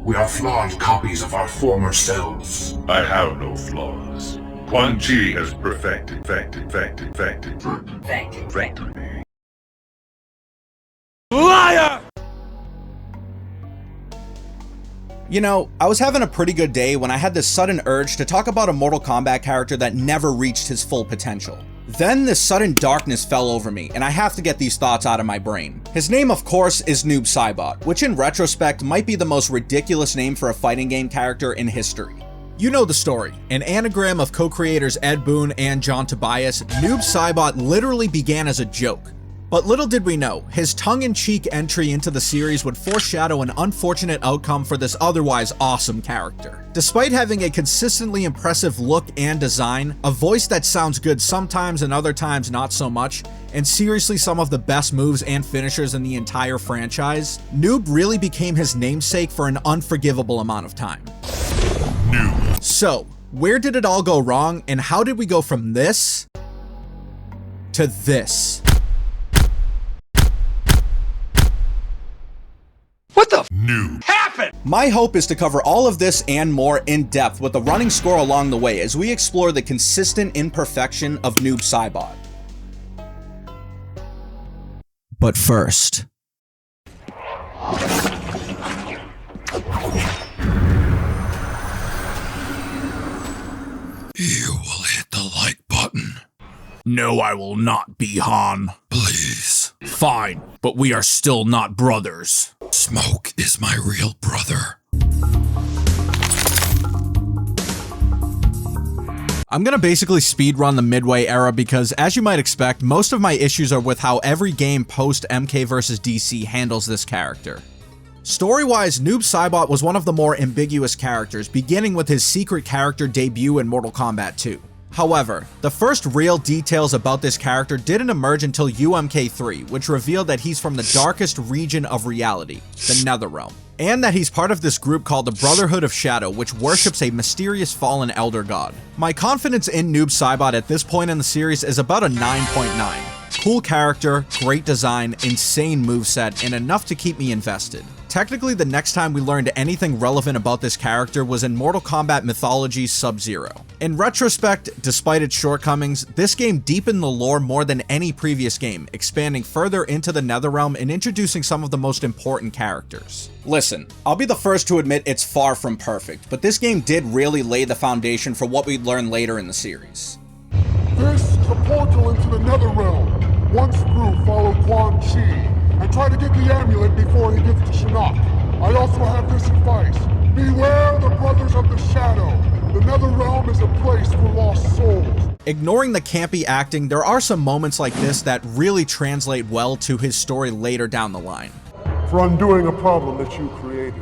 We are flawed copies of our former selves. I have no flaws. Quan Chi has perfected me. Liar! You know, I was having a pretty good day when I had this sudden urge to talk about a Mortal Kombat character that never reached his full potential. Then this sudden darkness fell over me, and I have to get these thoughts out of my brain. His name, of course, is Noob Saibot, which in retrospect might be the most ridiculous name for a fighting game character in history. You know the story. An anagram of co-creators Ed Boon and John Tobias, Noob Saibot literally began as a joke. But little did we know, his tongue-in-cheek entry into the series would foreshadow an unfortunate outcome for this otherwise awesome character. Despite having a consistently impressive look and design, a voice that sounds good sometimes and other times not so much, and seriously some of the best moves and finishers in the entire franchise, Noob really became his namesake for an unforgivable amount of time. Noob. So, where did it all go wrong, and how did we go from this to this? What the Noob. happened? My hope is to cover all of this and more in depth with a running score along the way as we explore the consistent imperfection of Noob Saibot. But first, You will hit the like button. no, I will not be Han. Please. Fine, but we are still not brothers. Smoke is my real brother. I'm gonna basically speedrun the Midway era because, as you might expect, most of my issues are with how every game post MK vs DC handles this character. Story-wise, Noob Saibot was one of the more ambiguous characters, beginning with his secret character debut in Mortal Kombat 2. However, the first real details about this character didn't emerge until UMK3, which revealed that he's from the darkest region of reality, the Netherrealm, and that he's part of this group called the Brotherhood of Shadow, which worships a mysterious fallen elder god. My confidence in Noob Saibot at this point in the series is about a 9.9. Cool character, great design, insane moveset, and enough to keep me invested. Technically, the next time we learned anything relevant about this character was in Mortal Kombat Mythology's Sub-Zero. In retrospect, despite its shortcomings, this game deepened the lore more than any previous game, expanding further into the Netherrealm and introducing some of the most important characters. Listen, I'll be the first to admit it's far from perfect, but this game did really lay the foundation for what we'd learn later in the series. This is a portal into the Netherrealm. Once through, follow Quan Chi and try to get the amulet before he gets to Shinnok. I also have this advice. Beware the Brothers of the Shadow. The Netherrealm is a place for lost souls. Ignoring the campy acting, there are some moments like this that really translate well to his story later down the line. For undoing a problem that you created.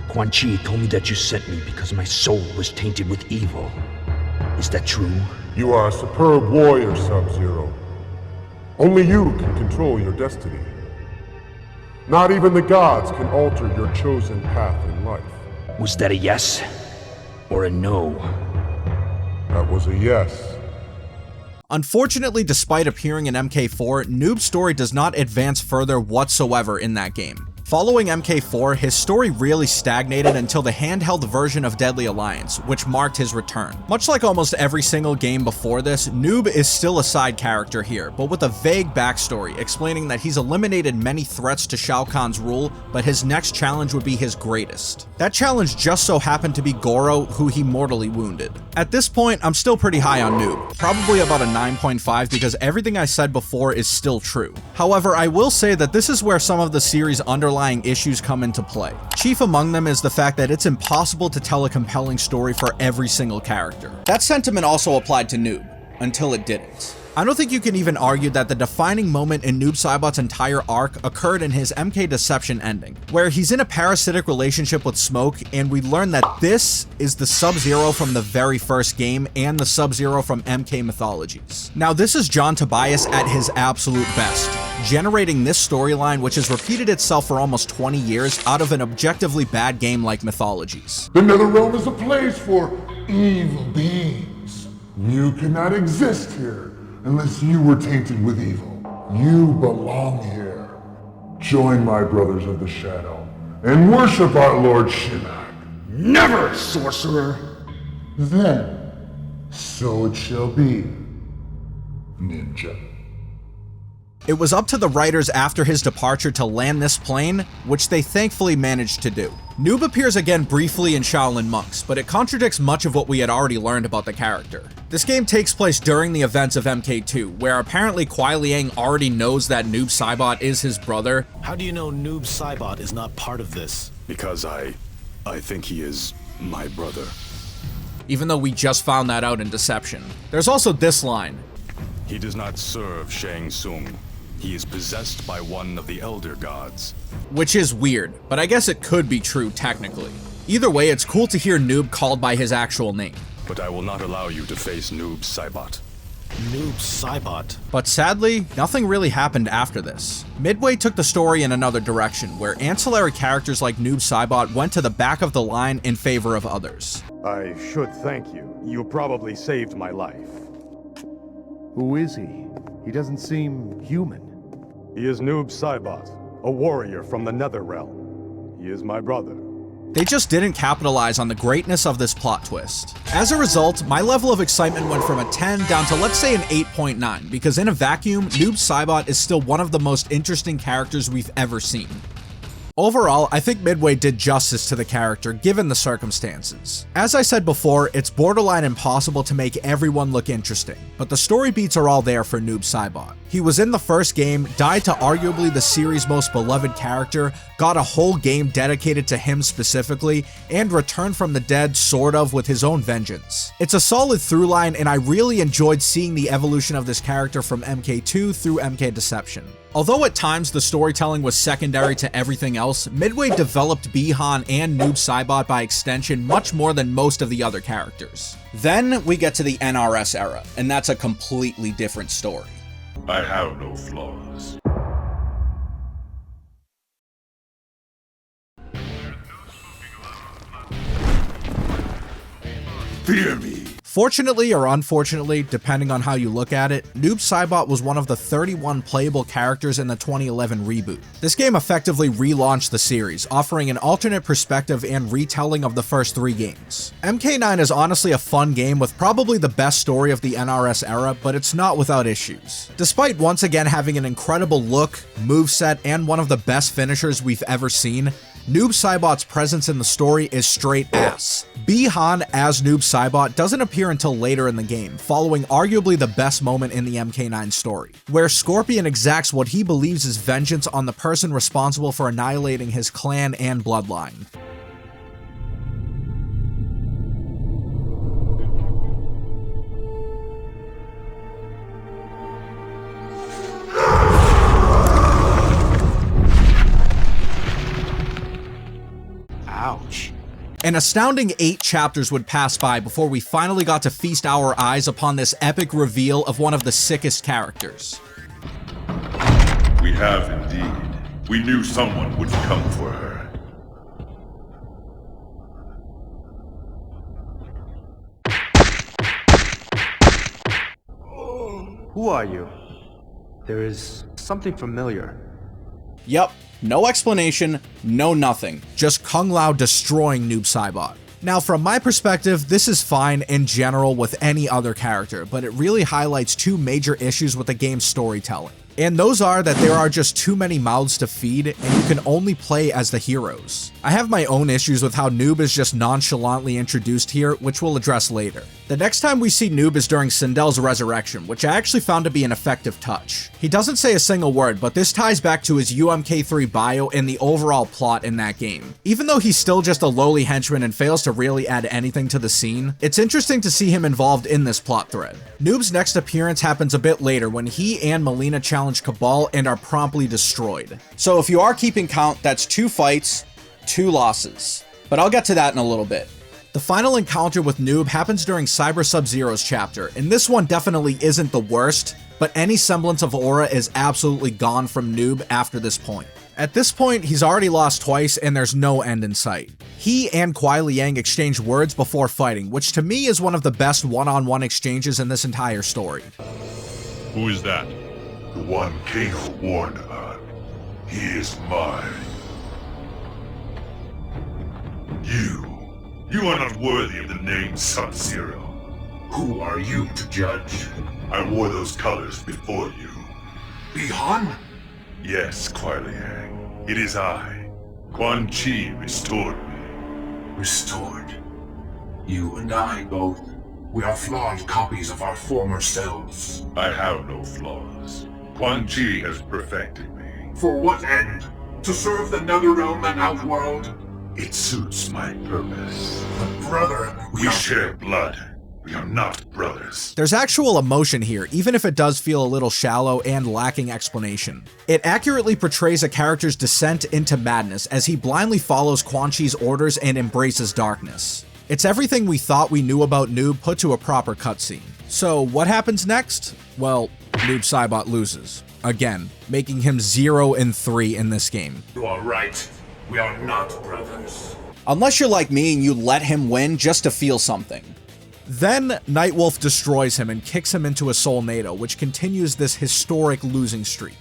Quan Chi told me that you sent me because my soul was tainted with evil. Is that true? You are a superb warrior, Sub-Zero. Only you can control your destiny. Not even the gods can alter your chosen path in life. Was that a yes or a no? That was a yes. Unfortunately, despite appearing in MK4, Noob's story does not advance further whatsoever in that game. Following MK4, his story really stagnated until the handheld version of Deadly Alliance, which marked his return. Much like almost every single game before this, Noob is still a side character here, but with a vague backstory explaining that he's eliminated many threats to Shao Kahn's rule, but his next challenge would be his greatest. That challenge just so happened to be Goro, who he mortally wounded. At this point, I'm still pretty high on Noob, probably about a 9.5 because everything I said before is still true. However, I will say that this is where some of the series' underlying issues come into play. Chief among them is the fact that it's impossible to tell a compelling story for every single character. That sentiment also applied to Noob, until it didn't. I don't think you can even argue that the defining moment in Noob Saibot's entire arc occurred in his MK Deception ending, where he's in a parasitic relationship with Smoke, and we learn that this is the Sub-Zero from the very first game and the Sub-Zero from MK Mythologies. Now, this is John Tobias at his absolute best, generating this storyline which has repeated itself for almost 20 years out of an objectively bad game like Mythologies. The Netherrealm is a place for evil beings. You cannot exist here unless you were tainted with evil. You belong here. Join my Brothers of the Shadow and worship our Lord Shinnok. Never, sorcerer! Then, so it shall be, ninja. It was up to the writers after his departure to land this plane, which they thankfully managed to do. Noob appears again briefly in Shaolin Monks, but it contradicts much of what we had already learned about the character. This game takes place during the events of MK2, where apparently Kuai Liang already knows that Noob Saibot is his brother. How do you know Noob Saibot is not part of this? Because I think he is my brother. Even though we just found that out in Deception. There's also this line. He does not serve Shang Tsung. He is possessed by one of the Elder Gods. Which is weird, but I guess it could be true technically. Either way, it's cool to hear Noob called by his actual name. But I will not allow you to face Noob Saibot. Noob Saibot? But sadly, nothing really happened after this. Midway took the story in another direction, where ancillary characters like Noob Saibot went to the back of the line in favor of others. I should thank you. You probably saved my life. Who is he? He doesn't seem human. He is Noob Saibot, a warrior from the Netherrealm. He is my brother. They just didn't capitalize on the greatness of this plot twist. As a result, my level of excitement went from a 10 down to let's say an 8.9, because in a vacuum, Noob Saibot is still one of the most interesting characters we've ever seen. Overall, I think Midway did justice to the character given the circumstances. As I said before, it's borderline impossible to make everyone look interesting, but the story beats are all there for Noob Saibot. He was in the first game, died to arguably the series' most beloved character, got a whole game dedicated to him specifically, and returned from the dead sort of with his own vengeance. It's a solid through line, and I really enjoyed seeing the evolution of this character from MK2 through MK Deception. Although at times the storytelling was secondary to everything else, Midway developed Bi-Han and Noob Saibot by extension much more than most of the other characters. Then we get to the NRS era, and that's a completely different story. I have no flaws. Fear me. Fortunately or unfortunately, depending on how you look at it, Noob Saibot was one of the 31 playable characters in the 2011 reboot. This game effectively relaunched the series, offering an alternate perspective and retelling of the first 3 games. MK9 is honestly a fun game with probably the best story of the NRS era, but it's not without issues. Despite once again having an incredible look, moveset, and one of the best finishers we've ever seen, Noob Saibot's presence in the story is straight ass. Bi-Han as Noob Saibot doesn't appear until later in the game, following arguably the best moment in the MK9 story, where Scorpion exacts what he believes is vengeance on the person responsible for annihilating his clan and bloodline. Ouch. An astounding 8 chapters would pass by before we finally got to feast our eyes upon this epic reveal of one of the sickest characters. We have indeed. We knew someone would come for her. Who are you? There is something familiar. Yep, no explanation, no nothing, just Kung Lao destroying Noob Saibot. Now from my perspective, this is fine in general with any other character, but it really highlights 2 major issues with the game's storytelling. And those are that there are just too many mouths to feed, and you can only play as the heroes. I have my own issues with how Noob is just nonchalantly introduced here, which we'll address later. The next time we see Noob is during Sindel's resurrection, which I actually found to be an effective touch. He doesn't say a single word, but this ties back to his UMK3 bio and the overall plot in that game. Even though he's still just a lowly henchman and fails to really add anything to the scene, it's interesting to see him involved in this plot thread. Noob's next appearance happens a bit later when he and Melina challenge Cabal and are promptly destroyed. So if you are keeping count, that's 2 fights, 2 losses. But I'll get to that in a little bit. The final encounter with Noob happens during Cyber Sub-Zero's chapter, and this one definitely isn't the worst, but any semblance of aura is absolutely gone from Noob after this point. At this point, he's already lost twice and there's no end in sight. He and Kuai Liang exchange words before fighting, which to me is one of the best one-on-one exchanges in this entire story. Who is that? The one Kano warned about. He is mine. You are not worthy of the name Sub-Zero. Who are you to judge? I wore those colors before you. Bihan? Yes, Kuai Liang. It is I. Quan Chi restored me. Restored. You and I both. We are flawed copies of our former selves. I have no flaws. Quan Chi has perfected me. For what end? To serve the Netherrealm and Outworld? It suits my purpose. But brother, We share blood. We are not brothers. There's actual emotion here, even if it does feel a little shallow and lacking explanation. It accurately portrays a character's descent into madness as he blindly follows Quan Chi's orders and embraces darkness. It's everything we thought we knew about Noob put to a proper cutscene. So what happens next? Well, Noob Saibot loses. Again, making him 0-3 in this game. You are right. We are not brothers. Unless you're like me and you let him win just to feel something. Then, Nightwolf destroys him and kicks him into a Soulnado, which continues this historic losing streak.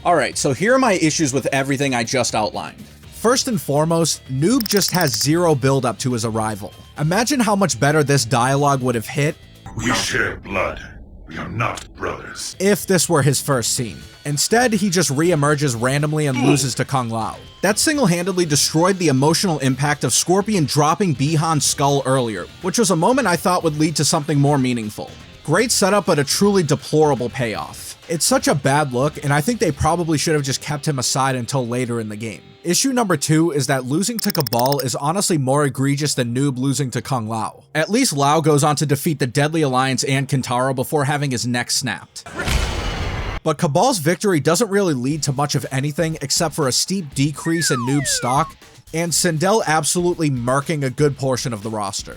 Alright, so here are my issues with everything I just outlined. First and foremost, Noob just has zero build-up to his arrival. Imagine how much better this dialogue would have hit We share blood. We are not brothers. if this were his first scene. Instead, he just re-emerges randomly and loses to Kung Lao. That single-handedly destroyed the emotional impact of Scorpion dropping Bihan's skull earlier, which was a moment I thought would lead to something more meaningful. Great setup, but a truly deplorable payoff. It's such a bad look, and I think they probably should have just kept him aside until later in the game. Issue number 2 is that losing to Cabal is honestly more egregious than Noob losing to Kung Lao. At least Lao goes on to defeat the Deadly Alliance and Kintaro before having his neck snapped. But Cabal's victory doesn't really lead to much of anything except for a steep decrease in Noob's stock, and Sindel absolutely murking a good portion of the roster.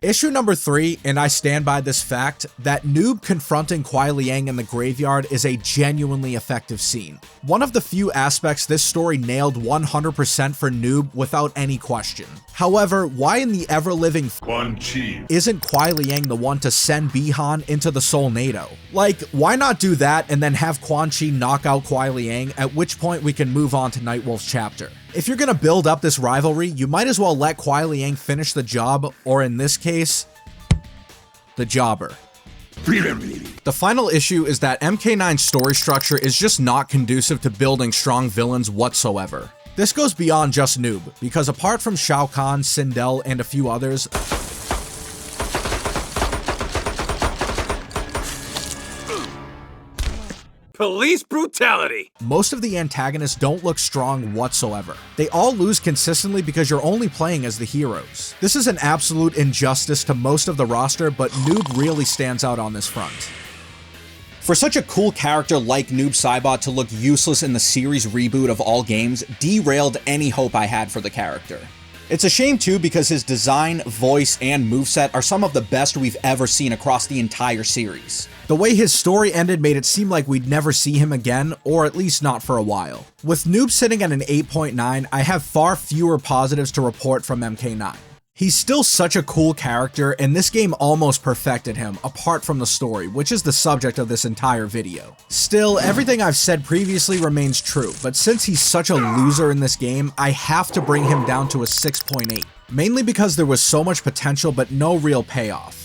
Issue number 3, and I stand by this fact, that Noob confronting Kuai Liang in the graveyard is a genuinely effective scene. One of the few aspects this story nailed 100% for Noob without any question. However, why in the ever-living Quan Chi. isn't Kuai Liang the one to send Bihan into the Soulnado? Like, why not do that and then have Quan Chi knock out Kuai Liang, at which point we can move on to Nightwolf's chapter? If you're gonna build up this rivalry, you might as well let Kuai Liang finish the job, or in this case, the jobber. The final issue is that MK9's story structure is just not conducive to building strong villains whatsoever. This goes beyond just Noob, because apart from Shao Kahn, Sindel, and a few others, Police brutality! most of the antagonists don't look strong whatsoever. They all lose consistently because you're only playing as the heroes. This is an absolute injustice to most of the roster, but Noob really stands out on this front. For such a cool character like Noob Saibot to look useless in the series reboot of all games derailed any hope I had for the character. It's a shame too because his design, voice, and moveset are some of the best we've ever seen across the entire series. The way his story ended made it seem like we'd never see him again, or at least not for a while. With Noob sitting at an 8.9, I have far fewer positives to report from MK9. He's still such a cool character, and this game almost perfected him, apart from the story, which is the subject of this entire video. Still, everything I've said previously remains true, but since he's such a loser in this game, I have to bring him down to a 6.8, mainly because there was so much potential but no real payoff.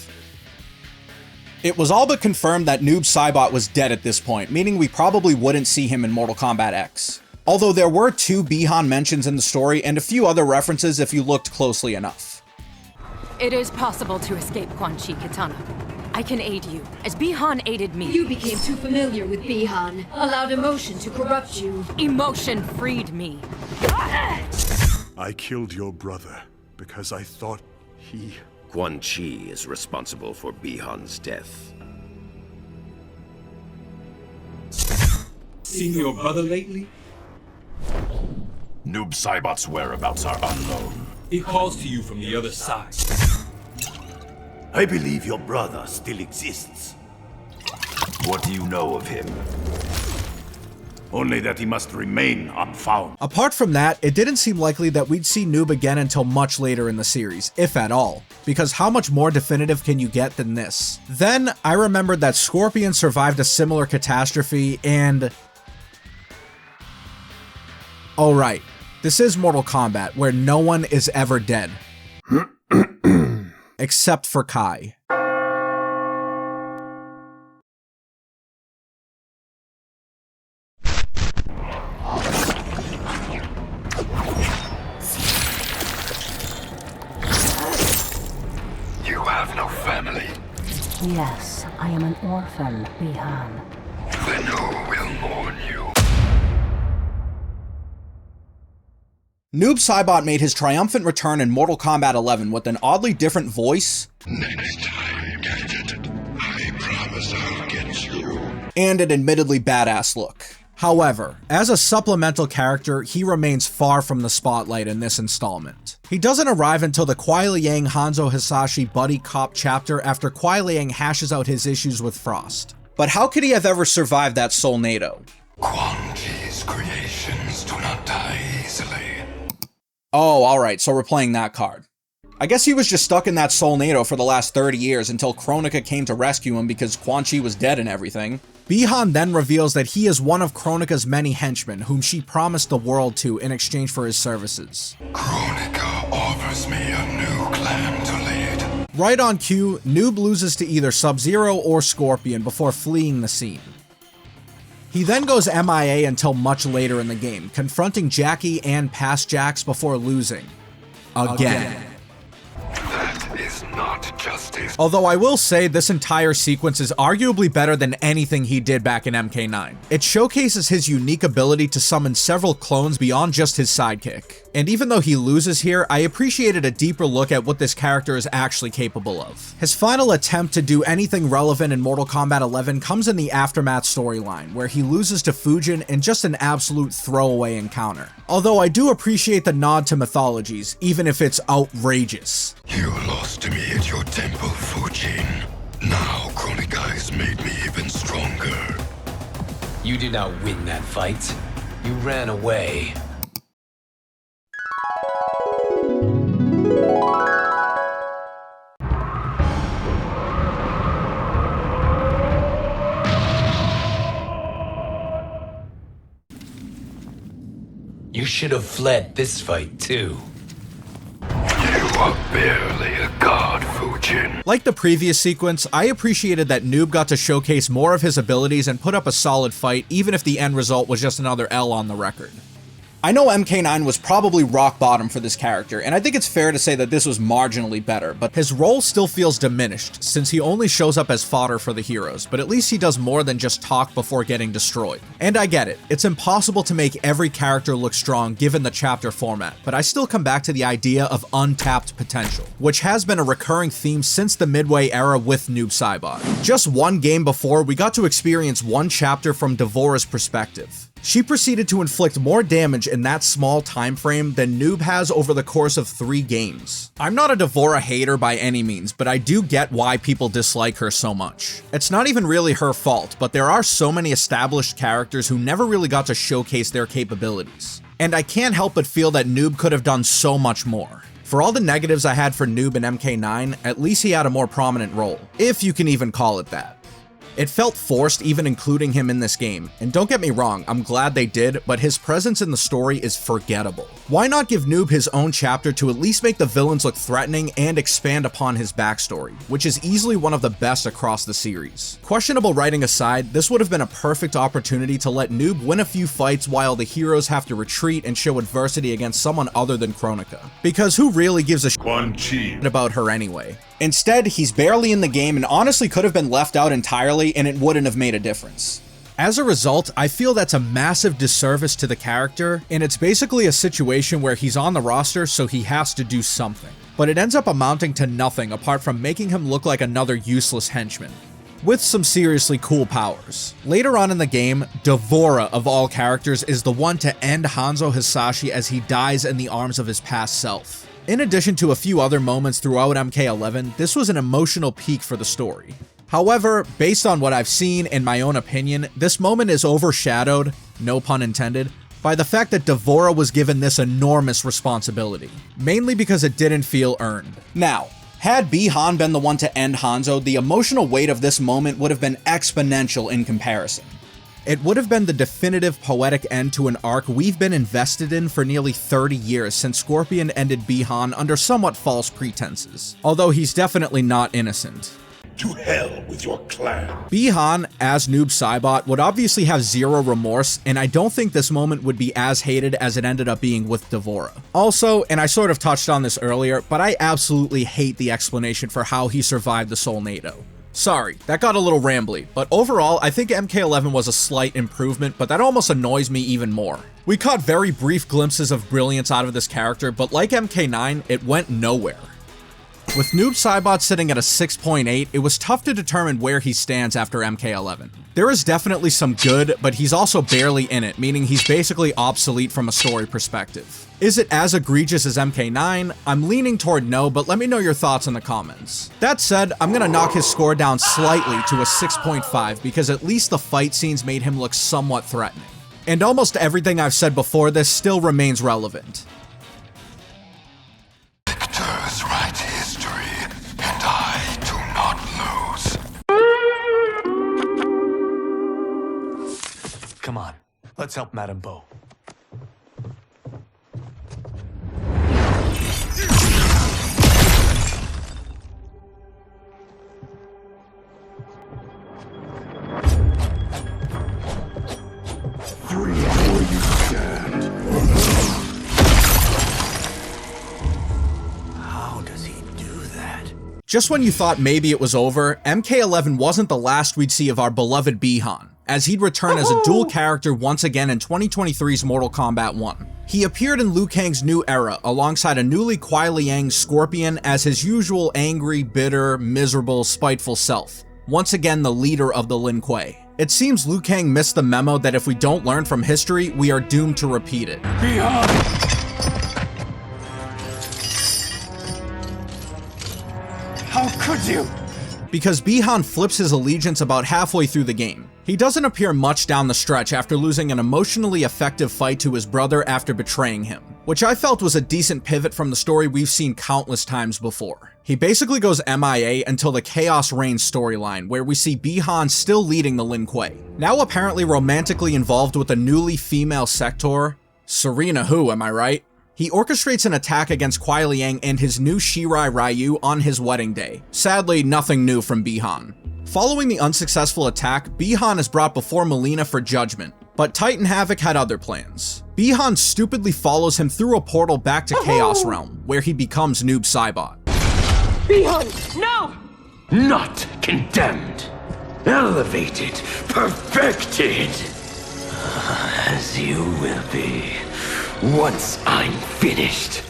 It was all but confirmed that Noob Saibot was dead at this point, meaning we probably wouldn't see him in Mortal Kombat X. Although there were 2 Bihan mentions in the story and a few other references if you looked closely enough. It is possible to escape Quan Chi Kitana. I can aid you, as Bihan aided me. You became too familiar with Bihan, allowed emotion to corrupt you. Emotion freed me. I killed your brother because I thought he... Quan Chi is responsible for Bihan's death. Seen your brother lately? Noob Saibot's whereabouts are unknown. He calls to you from the other side. I believe your brother still exists. What do you know of him? Only that he must remain unfound. Apart from that, it didn't seem likely that we'd see Noob again until much later in the series, if at all, because how much more definitive can you get than this? Then, I remembered that Scorpion survived a similar catastrophe and... Oh right, this is Mortal Kombat, where no one is ever dead. Except for Kai. You have no family. Yes, I am an orphan, Bi-Han. Then who will mourn you? Noob Saibot made his triumphant return in Mortal Kombat 11 with an oddly different voice. Next time, Gadget, I promise I'll get you. And an admittedly badass look. However, as a supplemental character, he remains far from the spotlight in this installment. He doesn't arrive until the Kuai Liang Hanzo Hasashi buddy cop chapter after Kuai Liang hashes out his issues with Frost. But how could he have ever survived that Soulnado? Quan Chi's creations do not die easily. Oh, alright, so we're playing that card. I guess he was just stuck in that Soulnado for the last 30 years until Kronika came to rescue him because Quan Chi was dead and everything. Bi-Han then reveals that he is one of Kronika's many henchmen whom she promised the world to in exchange for his services. Kronika offers me a new clan to lead. Right on cue, Noob loses to either Sub-Zero or Scorpion before fleeing the scene. He then goes MIA until much later in the game, confronting Jackie and past Jax before losing. Again. That is not justice. Although I will say this entire sequence is arguably better than anything he did back in MK9. It showcases his unique ability to summon several clones beyond just his sidekick. And even though he loses here, I appreciated a deeper look at what this character is actually capable of. His final attempt to do anything relevant in Mortal Kombat 11 comes in the Aftermath storyline, where he loses to Fujin in just an absolute throwaway encounter. Although I do appreciate the nod to mythologies, even if it's outrageous. You lost to me at your temple, Fujin. Now Kronika has made me even stronger. You did not win that fight. You ran away. You should have fled this fight too. You are barely a god, Fujin. Like the previous sequence, I appreciated that Noob got to showcase more of his abilities and put up a solid fight, even if the end result was just another L on the record. I know MK9 was probably rock bottom for this character, and I think it's fair to say that this was marginally better, but his role still feels diminished, since he only shows up as fodder for the heroes, but at least he does more than just talk before getting destroyed. And I get it, it's impossible to make every character look strong given the chapter format, but I still come back to the idea of untapped potential, which has been a recurring theme since the Midway era with Noob Saibot. Just one game before, we got to experience one chapter from Devora's perspective. She proceeded to inflict more damage in that small time frame than Noob has over the course of 3 games. I'm not a Devora hater by any means, but I do get why people dislike her so much. It's not even really her fault, but there are so many established characters who never really got to showcase their capabilities. And I can't help but feel that Noob could have done so much more. For all the negatives I had for Noob in MK9, at least he had a more prominent role, if you can even call it that. It felt forced even including him in this game, and don't get me wrong, I'm glad they did, but his presence in the story is forgettable. Why not give Noob his own chapter to at least make the villains look threatening and expand upon his backstory, which is easily one of the best across the series. Questionable writing aside, this would have been a perfect opportunity to let Noob win a few fights while the heroes have to retreat and show adversity against someone other than Kronika. Because who really gives a shit about her anyway? Instead, he's barely in the game and honestly could have been left out entirely and it wouldn't have made a difference. As a result, I feel that's a massive disservice to the character, and it's basically a situation where he's on the roster so he has to do something. But it ends up amounting to nothing apart from making him look like another useless henchman, with some seriously cool powers. Later on in the game, Devora of all characters is the one to end Hanzo Hasashi as he dies in the arms of his past self. In addition to a few other moments throughout MK11, this was an emotional peak for the story. However, based on what I've seen, in my own opinion, this moment is overshadowed, no pun intended, by the fact that D'Vorah was given this enormous responsibility, mainly because it didn't feel earned. Now, had Bi-Han been the one to end Hanzo, the emotional weight of this moment would have been exponential in comparison. It would have been the definitive poetic end to an arc we've been invested in for nearly 30 years since Scorpion ended Bi-Han under somewhat false pretenses, although he's definitely not innocent. To hell with your clan. Bi-Han, as Noob Saibot, would obviously have zero remorse, and I don't think this moment would be as hated as it ended up being with D'Vorah. Also, and I sort of touched on this earlier, but I absolutely hate the explanation for how he survived the Solnado. Sorry, that got a little rambly, but overall, I think MK11 was a slight improvement, but that almost annoys me even more. We caught very brief glimpses of brilliance out of this character, but like MK9, it went nowhere. With Noob Saibot sitting at a 6.8, it was tough to determine where he stands after MK11. There is definitely some good, but he's also barely in it, meaning he's basically obsolete from a story perspective. Is it as egregious as MK9? I'm leaning toward no, but let me know your thoughts in the comments. That said, I'm gonna knock his score down slightly to a 6.5 because at least the fight scenes made him look somewhat threatening. And almost everything I've said before this still remains relevant. Victors write history, and I do not lose. Come on, let's help Madame Bo. Free where you stand. How does he do that? Just when you thought maybe it was over, MK11 wasn't the last we'd see of our beloved Bi-Han, as he'd return as a dual character once again in 2023's Mortal Kombat 1. He appeared in Liu Kang's new era alongside a newly Kuai Liang Scorpion as his usual angry, bitter, miserable, spiteful self, once again the leader of the Lin Kuei. It seems Liu Kang missed the memo that if we don't learn from history, we are doomed to repeat it. Bi-Han! How could you? Because Bi-Han flips his allegiance about halfway through the game. He doesn't appear much down the stretch after losing an emotionally effective fight to his brother after betraying him, which I felt was a decent pivot from the story we've seen countless times before. He basically goes MIA until the Khaos Reigns storyline, where we see Bi-Han still leading the Lin Kuei, now apparently romantically involved with a newly female Sector. Serena who, am I right? He orchestrates an attack against Kuai Liang and his new Shirai Ryu on his wedding day. Sadly, nothing new from Bi-Han. Following the unsuccessful attack, Bi-Han is brought before Mileena for judgment, but Titan Havoc had other plans. Bi-Han stupidly follows him through a portal back to Chaos Realm, where he becomes Noob Saibot. Bi-Han, no! Not condemned. Elevated. Perfected. As you will be. Once I'm finished.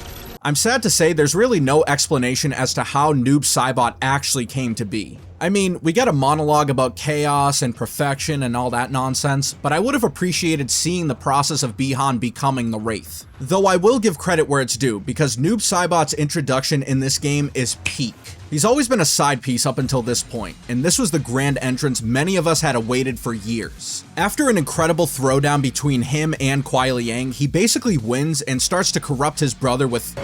I'm sad to say there's really no explanation as to how Noob Saibot actually came to be. I mean, we get a monologue about chaos and perfection and all that nonsense, but I would have appreciated seeing the process of Bi-Han becoming the Wraith. Though I will give credit where it's due, because Noob Saibot's introduction in this game is peak. He's always been a side piece up until this point, and this was the grand entrance many of us had awaited for years. After an incredible throwdown between him and Kuai Liang, he basically wins and starts to corrupt his brother with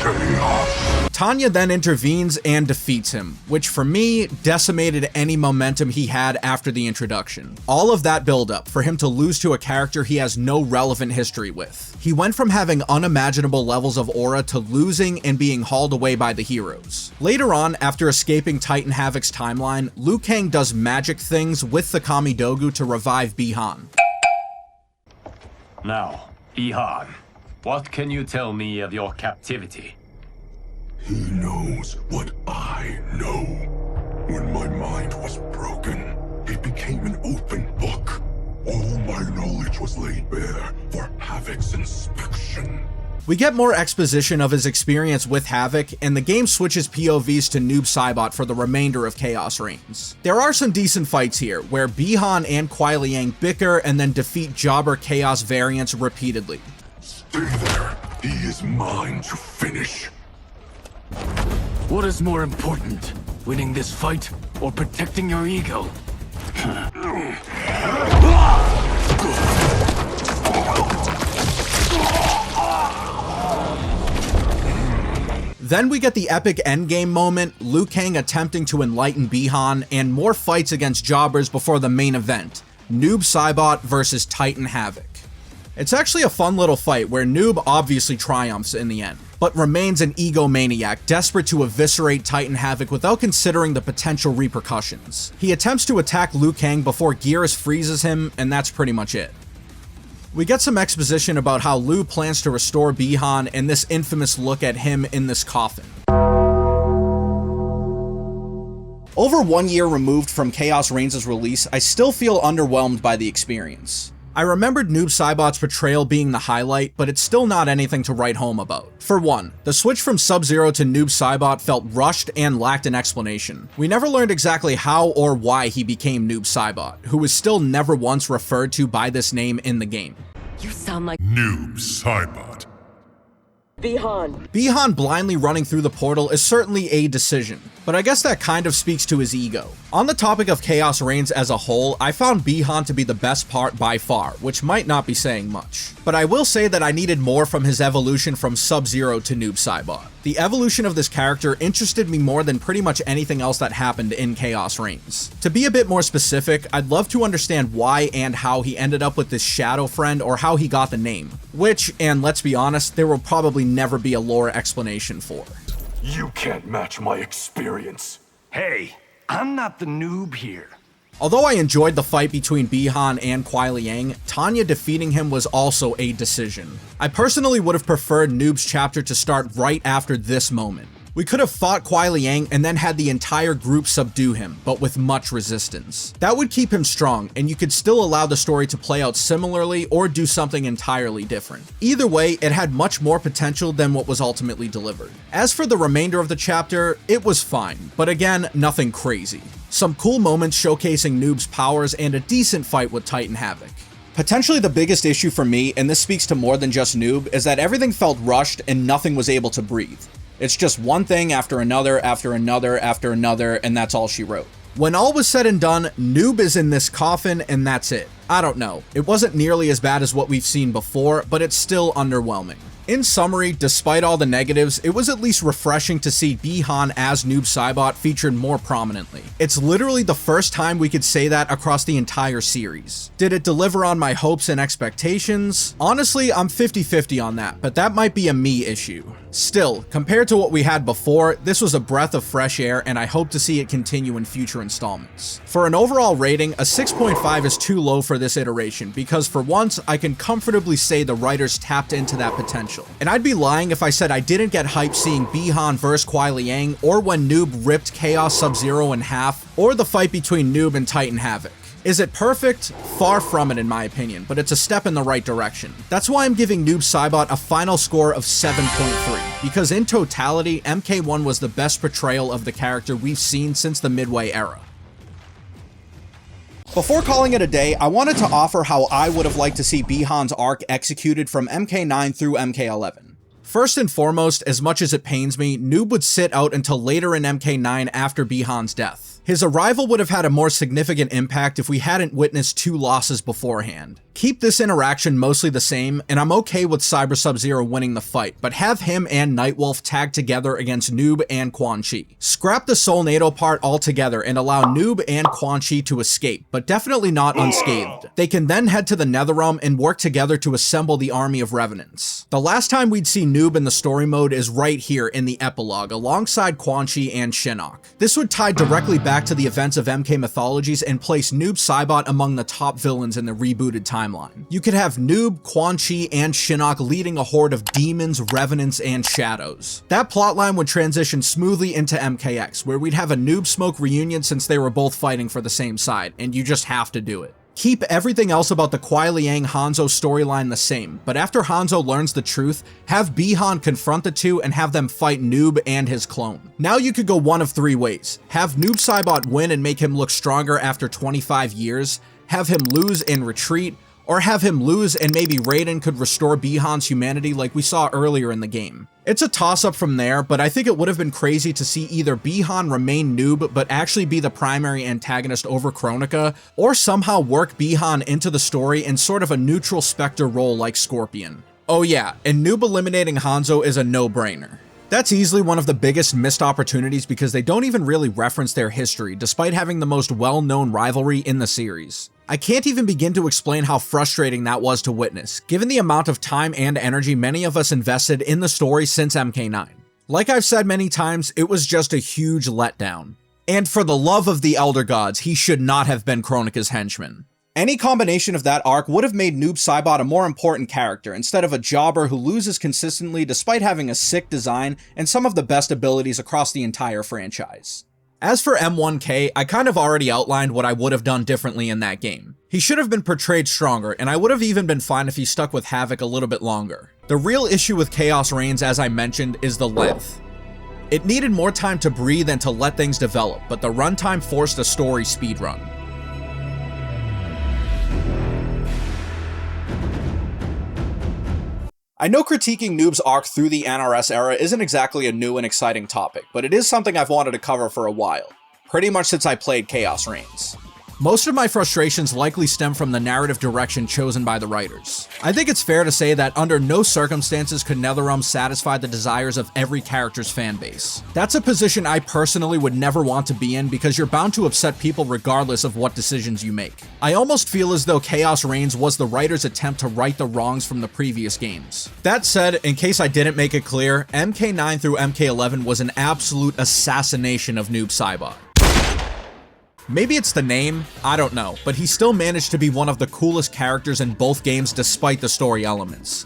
Tanya then intervenes and defeats him, which for me, decimated any momentum he had after the introduction. All of that build-up for him to lose to a character he has no relevant history with. He went from having unimaginable levels of aura to losing and being hauled away by the heroes. Later on, after escaping Titan Havoc's timeline, Liu Kang does magic things with the Kamidogu to revive Bi-Han. Now, Bi-Han, what can you tell me of your captivity? He knows what I know. When my mind was broken, it became an open book. All my knowledge was laid bare for Havoc's inspection. We get more exposition of his experience with Havoc, and the game switches POVs to Noob Saibot for the remainder of Khaos Reigns. There are some decent fights here, where Bi-Han and Kuai Liang bicker and then defeat Jobber Chaos variants repeatedly. Stay there. He is mine to finish. What is more important, Winning this fight or protecting your ego? Then we get the epic endgame moment, Liu Kang attempting to enlighten Bi-Han, and more fights against jobbers before the main event, Noob Saibot versus Titan Havoc. It's actually a fun little fight where Noob obviously triumphs in the end, but remains an egomaniac desperate to eviscerate Titan Havoc without considering the potential repercussions. He attempts to attack Liu Kang before Geras freezes him, and that's pretty much it. We get some exposition about how Liu plans to restore Bi-Han and this infamous look at him in this coffin. Over 1 year removed from Khaos Reigns' release, I still feel underwhelmed by the experience. I remembered Noob Saibot's portrayal being the highlight, but it's still not anything to write home about. For one, the switch from Sub-Zero to Noob Saibot felt rushed and lacked an explanation. We never learned exactly how or why he became Noob Saibot, who was still never once referred to by this name in the game. You sound like Noob Saibot. Bi-Han. Bi-Han blindly running through the portal is certainly a decision, but I guess that kind of speaks to his ego. On the topic of Khaos Reigns as a whole, I found Bi-Han to be the best part by far, which might not be saying much. But I will say that I needed more from his evolution from Sub-Zero to Noob Saibot. The evolution of this character interested me more than pretty much anything else that happened in Khaos Reigns. To be a bit more specific, I'd love to understand why and how he ended up with this shadow friend or how he got the name, which, and let's be honest, there will probably never be a lore explanation for. You can't match my experience. Hey, I'm not the noob here. Although I enjoyed the fight between Bi-Han and Kuai Liang, Tanya defeating him was also a decision. I personally would have preferred Noob's chapter to start right after this moment. We could have fought Kuai Liang and then had the entire group subdue him, but with much resistance. That would keep him strong, and you could still allow the story to play out similarly or do something entirely different. Either way, it had much more potential than what was ultimately delivered. As for the remainder of the chapter, it was fine, but again, nothing crazy. Some cool moments showcasing Noob's powers and a decent fight with Titan Havoc. Potentially the biggest issue for me, and this speaks to more than just Noob, is that everything felt rushed and nothing was able to breathe. It's just one thing after another, after another, after another, and that's all she wrote. When all was said and done, Noob is in this coffin, and that's it. I don't know. It wasn't nearly as bad as what we've seen before, but it's still underwhelming. In summary, despite all the negatives, it was at least refreshing to see Bi-Han as Noob Saibot featured more prominently. It's literally the first time we could say that across the entire series. Did it deliver on my hopes and expectations? Honestly, I'm 50-50 on that, but that might be a me issue. Still, compared to what we had before, this was a breath of fresh air, and I hope to see it continue in future installments. For an overall rating, a 6.5 is too low for this iteration, because for once, I can comfortably say the writers tapped into that potential. And I'd be lying if I said I didn't get hyped seeing Bi-Han vs Kuai Liang, or when Noob ripped Khaos Sub-Zero in half, or the fight between Noob and Titan Havoc. Is it perfect? Far from it in my opinion, but it's a step in the right direction. That's why I'm giving Noob Saibot a final score of 7.3, because in totality, MK1 was the best portrayal of the character we've seen since the Midway era. Before calling it a day, I wanted to offer how I would have liked to see Bi-Han's arc executed from MK9 through MK11. First and foremost, as much as it pains me, Noob would sit out until later in MK9 after Bi-Han's death. His arrival would have had a more significant impact if we hadn't witnessed 2 losses beforehand. Keep this interaction mostly the same, and I'm okay with Cyber Sub-Zero winning the fight, but have him and Nightwolf tag together against Noob and Quan Chi. Scrap the Soulnado part altogether and allow Noob and Quan Chi to escape, but definitely not unscathed. They can then head to the Netherrealm and work together to assemble the army of Revenants. The last time we'd see Noob in the story mode is right here in the epilogue, alongside Quan Chi and Shinnok. This would tie directly back to the events of MK mythologies and place Noob Saibot among the top villains in the rebooted timeline. You could have Noob, Quan Chi, and Shinnok leading a horde of demons, revenants, and shadows. That plotline would transition smoothly into MKX, where we'd have a Noob Smoke reunion since they were both fighting for the same side, and you just have to do it. Keep everything else about the Kuai Liang Hanzo storyline the same, but after Hanzo learns the truth, have Bi-Han confront the two and have them fight Noob and his clone. Now you could go one of 3 ways. Have Noob Saibot win and make him look stronger after 25 years, have him lose and retreat, Or have him lose and maybe Raiden could restore Bi-Han's humanity like we saw earlier in the game. It's a toss-up from there, but I think it would have been crazy to see either Bi-Han remain Noob but actually be the primary antagonist over Kronika, or somehow work Bi-Han into the story in sort of a neutral Spectre role like Scorpion. Oh yeah, and Noob eliminating Hanzo is a no-brainer. That's easily one of the biggest missed opportunities because they don't even really reference their history, despite having the most well-known rivalry in the series. I can't even begin to explain how frustrating that was to witness, given the amount of time and energy many of us invested in the story since MK9. Like I've said many times, it was just a huge letdown. And for the love of the Elder Gods, he should not have been Kronika's henchman. Any combination of that arc would have made Noob Saibot a more important character, instead of a jobber who loses consistently despite having a sick design and some of the best abilities across the entire franchise. As for M1K, I kind of already outlined what I would have done differently in that game. He should have been portrayed stronger, and I would have even been fine if he stuck with Havoc a little bit longer. The real issue with Khaos Reigns, as I mentioned, is the length. It needed more time to breathe and to let things develop, but the runtime forced a story speedrun. I know critiquing Noob's arc through the NRS era isn't exactly a new and exciting topic, but it is something I've wanted to cover for a while, pretty much since I played Khaos Reigns. Most of my frustrations likely stem from the narrative direction chosen by the writers. I think it's fair to say that under no circumstances could NetherRealm satisfy the desires of every character's fanbase. That's a position I personally would never want to be in because you're bound to upset people regardless of what decisions you make. I almost feel as though Khaos Reigns was the writer's attempt to right the wrongs from the previous games. That said, in case I didn't make it clear, MK9 through MK11 was an absolute assassination of Noob Saibot. Maybe it's the name, I don't know, but he still managed to be one of the coolest characters in both games despite the story elements.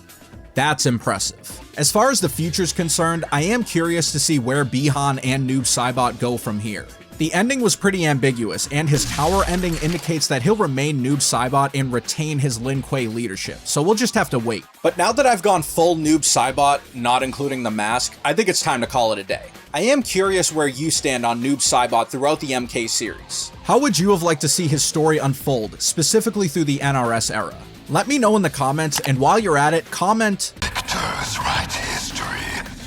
That's impressive. As far as the future's concerned, I am curious to see where Bi-Han and Noob Saibot go from here. The ending was pretty ambiguous, and his tower ending indicates that he'll remain Noob Saibot and retain his Lin Kuei leadership, so we'll just have to wait. But now that I've gone full Noob Saibot, not including the mask, I think it's time to call it a day. I am curious where you stand on Noob Saibot throughout the MK series. How would you have liked to see his story unfold, specifically through the NRS era? Let me know in the comments, and while you're at it, comment Victors write history,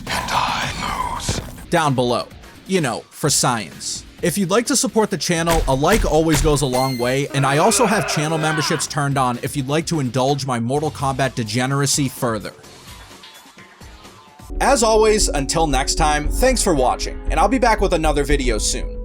and I lose. Down below. You know, for science. If you'd like to support the channel, a like always goes a long way, and I also have channel memberships turned on if you'd like to indulge my Mortal Kombat degeneracy further. As always, until next time, thanks for watching, and I'll be back with another video soon.